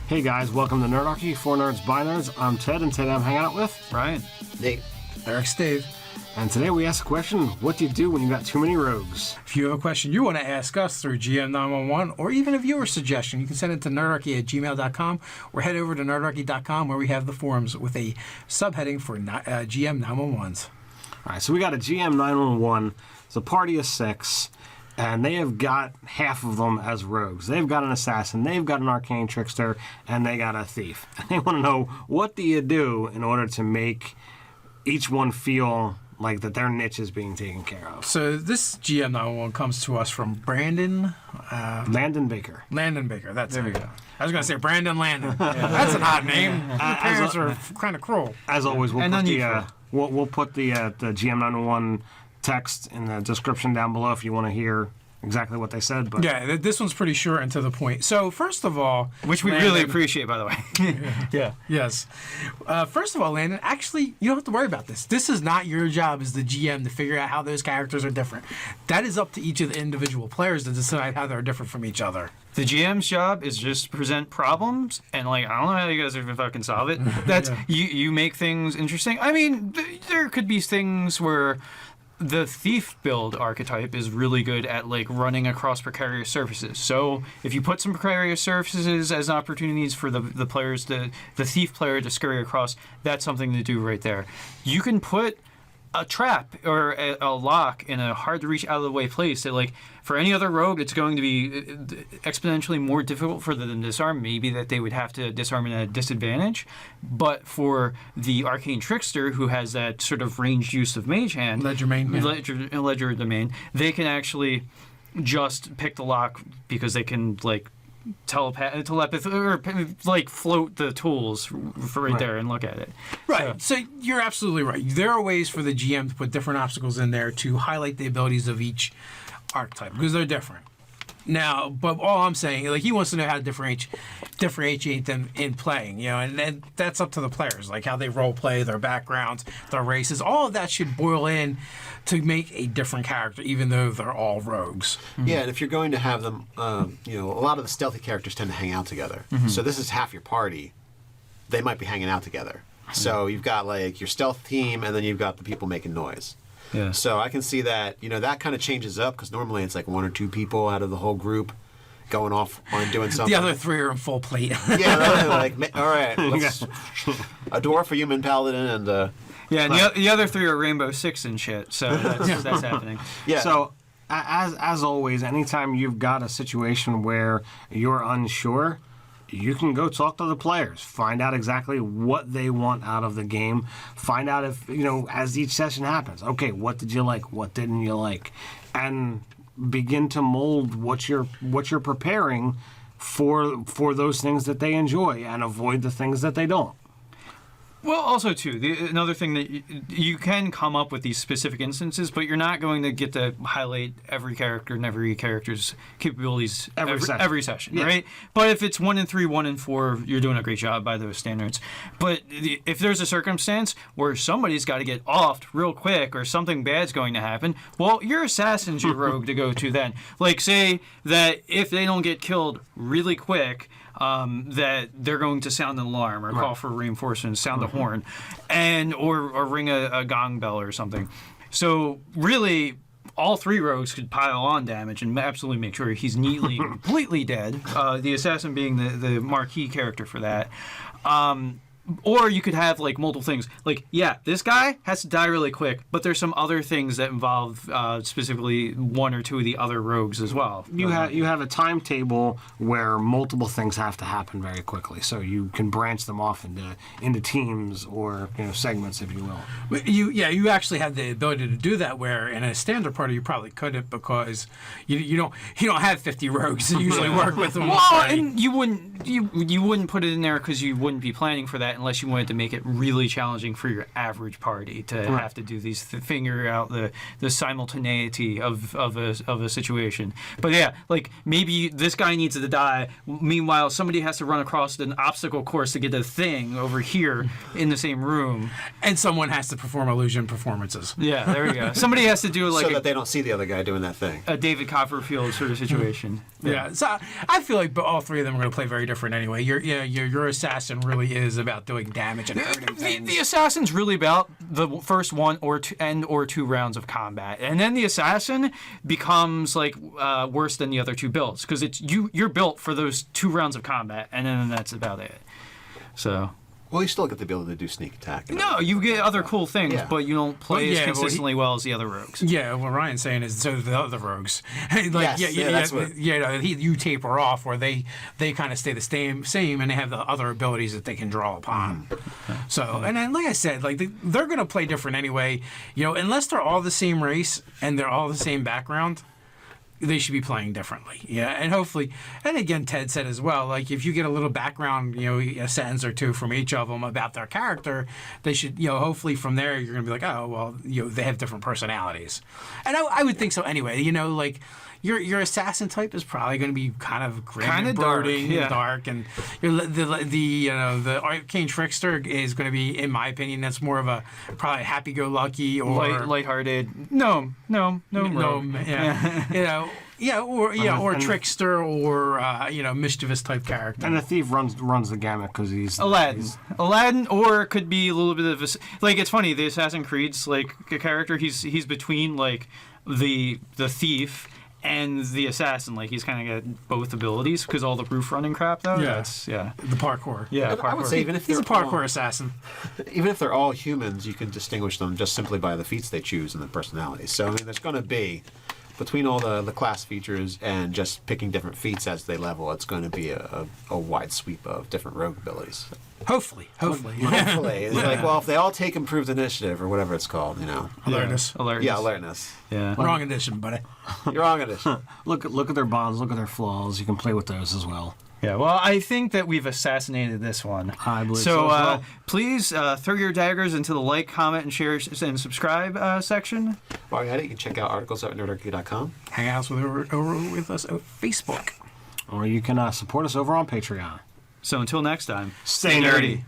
Hey guys, welcome to Nerdarchy, for Nerds by Nerds. I'm Ted, and today I'm hanging out with Ryan, Nate, Eric, Steve. And today we ask a question: what do you do when you got too many rogues? If you have a question you want to ask us through GM911 or even a viewer suggestion, you can send it to nerdarchy@gmail.com or head over to nerdarchy.com where we have the forums with a subheading for GM911s. All right, so we got a GM911. It's a party of 6, and they have got half of them as rogues. They've got an assassin, they've got an arcane trickster, and they got a thief. And they want to know, what do you do in order to make each one feel like that their niche is being taken care of? So this GM911 comes to us from Brandon... Landon Baker. Landon Baker, that's there we go. I was going to say Brandon Landon. Yeah, that's an odd name. Your parents are kind of cruel. As always, we'll put the GM911 text in the description down below if you want to hear exactly what they said. But yeah, this one's pretty short and to the point. So first of all, which we really appreciate, by the way. Yeah. Yes. First of all, Landon, actually, you don't have to worry about this. This is not your job as the GM to figure out how those characters are different. That is up to each of the individual players to decide how they're different from each other. The GM's job is just to present problems, and I don't know how you guys are gonna fucking solve it. That's you make things interesting. I mean, there could be things where the thief build archetype is really good at running across precarious surfaces. So if you put some precarious surfaces as opportunities for the thief player to scurry across, that's something to do right there. You can put a trap or a lock in a hard to reach out of the way place that for any other rogue it's going to be exponentially more difficult for them to disarm. Maybe that they would have to disarm at a disadvantage, but for the Arcane Trickster, who has that sort of ranged use of Mage Hand, Ledger domain, they can actually just pick the lock because they can telepathy or float the tools right there and look at it. Right. So you're absolutely right. There are ways for the GM to put different obstacles in there to highlight the abilities of each archetype because they're different. Now, but all I'm saying, he wants to know how to differentiate them in playing, and then that's up to the players, how they role play, their backgrounds, their races. All of that should boil in to make a different character, even though they're all rogues. Mm-hmm. Yeah, and if you're going to have them, a lot of the stealthy characters tend to hang out together. Mm-hmm. So this is half your party. They might be hanging out together. Mm-hmm. So you've got your stealth team, and then you've got the people making noise. Yeah. So I can see that, that kind of changes up because normally it's one or two people out of the whole group going off on doing something. The other three are in full plate. Yeah, all right, let's a dwarf, a human paladin, and the other three are Rainbow Six and shit. So that's happening. Yeah. So as always, anytime you've got a situation where you're unsure, you can go talk to the players, find out exactly what they want out of the game, find out if, as each session happens, okay, what did you like, what didn't you like, and begin to mold what you're preparing for those things that they enjoy and avoid the things that they don't. Well, also, too, another thing that you can come up with these specific instances, but you're not going to get to highlight every character and every character's capabilities every session, right? But if it's 1 in 3, 1 in 4, you're doing a great job by those standards. But if there's a circumstance where somebody's got to get offed real quick or something bad's going to happen, well, your assassin's your rogue to go to then. Say that if they don't get killed really quick, that they're going to sound an alarm or call for reinforcements, sound the horn, and or ring a gong bell or something. So really, all three rogues could pile on damage and absolutely make sure he's neatly, completely dead. The assassin being the marquee character for that. Or you could have multiple things. This guy has to die really quick, but there's some other things that involve specifically one or two of the other rogues as well. You have a timetable where multiple things have to happen very quickly, so you can branch them off into teams or segments, if you will. But you actually have the ability to do that. Where in a standard party you probably couldn't because you don't have 50 rogues to usually work with them. Well, and you wouldn't put it in there because you wouldn't be planning for that. that unless you wanted to make it really challenging for your average party to have to do these, figure out the simultaneity of a situation. But yeah, like maybe this guy needs to die. Meanwhile, somebody has to run across an obstacle course to get a thing over here in the same room, and someone has to perform illusion performances. Yeah, there we go. Somebody has to do like so that they don't see the other guy doing that thing. A David Copperfield sort of situation. Yeah. So I feel like all three of them are going to play very different anyway. Your assassin really is about doing damage and hurting things. The assassin's really about the first one or two rounds of combat, and then the assassin becomes like worse than the other two builds because it's you're built for those 2 rounds of combat, and then that's about it. So. Well, you still get the ability to do sneak attack. No, you get other cool things, but you don't play as consistently well as the other rogues. Yeah, what Ryan's saying is so do the other rogues. You taper off, or they kind of stay the same, and they have the other abilities that they can draw upon. So, and then like I said, like they're going to play different anyway. Unless they're all the same race and they're all the same background. They should be playing differently, and hopefully, and again, Ted said as well, like if you get a little background, a sentence or two from each of them about their character, they should, hopefully from there you're gonna be like, oh well, they have different personalities, and I would think so anyway, like. Your assassin type is probably going to be kind of grim and brooding and dark, and the Arcane Trickster is going to be, in my opinion, that's more of a probably happy-go-lucky or lighthearted. No, or trickster or mischievous type character. And the thief runs the gamut because he's Aladdin, or it could be a little bit of a, like it's funny. The Assassin's Creed's like a character. He's between like the thief and the assassin, like he's kind of got both abilities because all the roof running crap though. The parkour. Yeah, I would say even if he's a parkour assassin. Even if they're all humans, you can distinguish them just simply by the feats they choose and the personalities. So I mean, there's going to be between all the class features and just picking different feats as they level, it's going to be a wide sweep of different rogue abilities. Hopefully. It's like, well, if they all take improved initiative or whatever it's called, Alertness. Yeah, alertness. Yeah. Wrong edition, buddy. You're wrong edition. Look at their bonds, look at their flaws. You can play with those as well. Yeah, well, I think that we've assassinated this one. I believe so. So please throw your daggers into the like, comment, and share and subscribe section. While you're at it, you can check out articles at nerdarchy.com. Hang out over with us on Facebook. Or you can support us over on Patreon. So until next time, stay nerdy.